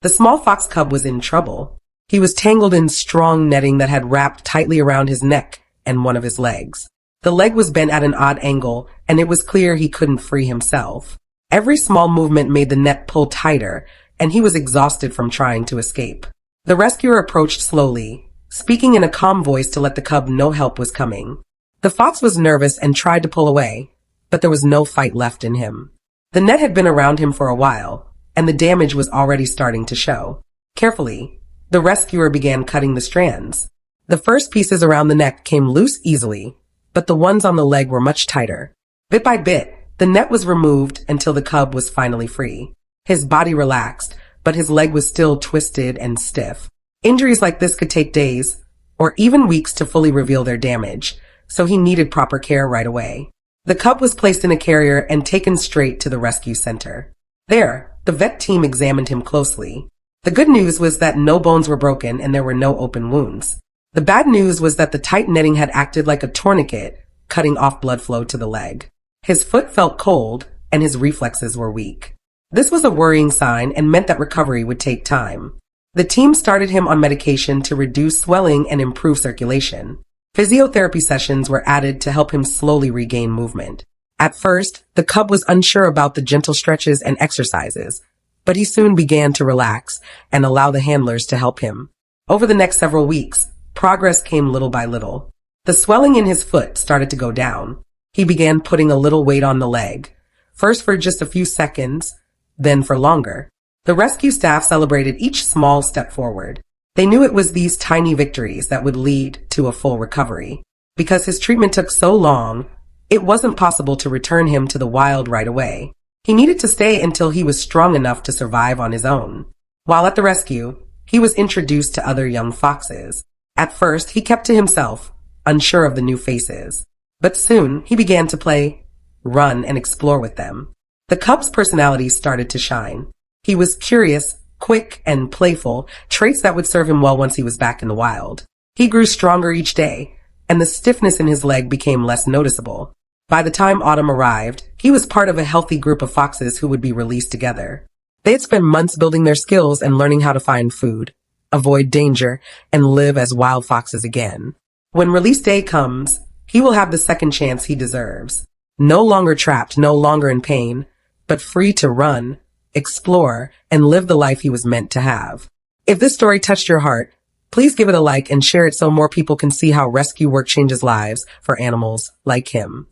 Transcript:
The small fox cub was in trouble. He was tangled in strong netting that had wrapped tightly around his neck and one of his legs. The leg was bent at an odd angle, and it was clear he couldn't free himself. Every small movement made the net pull tighter, and he was exhausted from trying to escape. The rescuer approached slowly, speaking in a calm voice to let the cub know help was coming. The fox was nervous and tried to pull away, but there was no fight left in him. The net had been around him for a while, and the damage was already starting to show. Carefully, the rescuer began cutting the strands. The first pieces around the neck came loose easily, but the ones on the leg were much tighter. Bit by bit, the net was removed until the cub was finally free. His body relaxed, but his leg was still twisted and stiff. Injuries like this could take days, or even weeks to fully reveal their damage, so he needed proper care right away. The cub was placed in a carrier and taken straight to the rescue center. There, the vet team examined him closely. The good news was that no bones were broken and there were no open wounds. The bad news was that the tight netting had acted like a tourniquet, cutting off blood flow to the leg. His foot felt cold and his reflexes were weak. This was a worrying sign and meant that recovery would take time. The team started him on medication to reduce swelling and improve circulation. Physiotherapy sessions were added to help him slowly regain movement. At first, the cub was unsure about the gentle stretches and exercises, but he soon began to relax and allow the handlers to help him. Over the next several weeks, progress came little by little. The swelling in his foot started to go down. He began putting a little weight on the leg, first for just a few seconds, then for longer. The rescue staff celebrated each small step forward. They knew it was these tiny victories that would lead to a full recovery. Because his treatment took so long, it wasn't possible to return him to the wild right away. He needed to stay until he was strong enough to survive on his own. While at the rescue, he was introduced to other young foxes. At first, he kept to himself, unsure of the new faces. But soon, he began to play, run, and explore with them. The cub's personality started to shine. He was curious, quick, and playful, traits that would serve him well once he was back in the wild. He grew stronger each day, and the stiffness in his leg became less noticeable. By the time autumn arrived, he was part of a healthy group of foxes who would be released together. They had spent months building their skills and learning how to find food, avoid danger, and live as wild foxes again. When release day comes, he will have the second chance he deserves. No longer trapped, no longer in pain, but free to run, explore, and live the life he was meant to have. If this story touched your heart, please give it a like and share it so more people can see how rescue work changes lives for animals like him.